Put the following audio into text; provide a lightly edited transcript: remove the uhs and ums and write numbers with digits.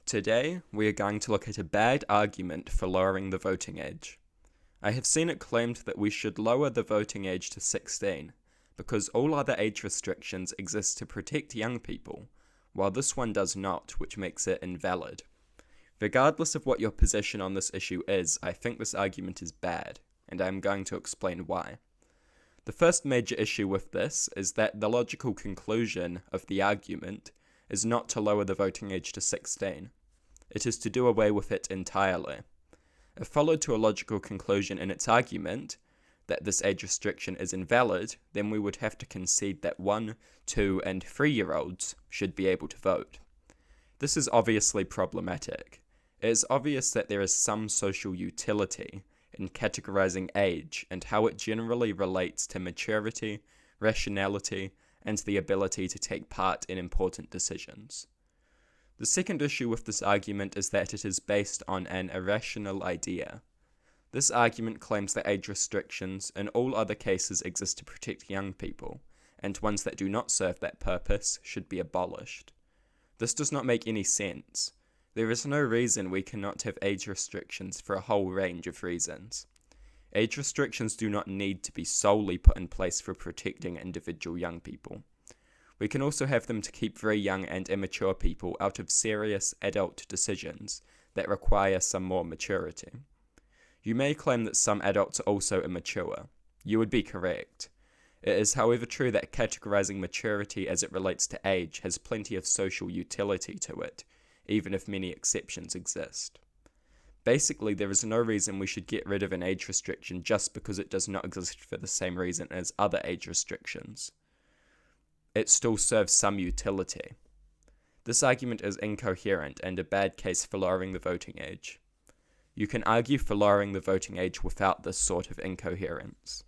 Today, we are going to look at a bad argument for lowering the voting age. I have seen it claimed that we should lower the voting age to 16, because all other age restrictions exist to protect young people, while this one does not, which makes it invalid. Regardless of what your position on this issue is, I think this argument is bad, and I am going to explain why. The first major issue with this is that the logical conclusion of the argument is not to lower the voting age to 16. It is to do away with it entirely. If followed to a logical conclusion in its argument that this age restriction is invalid, then we would have to concede that 1, 2, and 3-year-olds should be able to vote. This is obviously problematic. It is obvious that there is some social utility in categorizing age and how it generally relates to maturity, rationality, and the ability to take part in important decisions. The second issue with this argument is that it is based on an irrational idea. This argument claims that age restrictions in all other cases exist to protect young people, and ones that do not serve that purpose should be abolished. This does not make any sense. There is no reason we cannot have age restrictions for a whole range of reasons. Age restrictions do not need to be solely put in place for protecting individual young people. We can also have them to keep very young and immature people out of serious adult decisions that require some more maturity. You may claim that some adults are also immature. You would be correct. It is, however, true that categorizing maturity as it relates to age has plenty of social utility to it, even if many exceptions exist. Basically, there is no reason we should get rid of an age restriction just because it does not exist for the same reason as other age restrictions. It still serves some utility. This argument is incoherent and a bad case for lowering the voting age. You can argue for lowering the voting age without this sort of incoherence.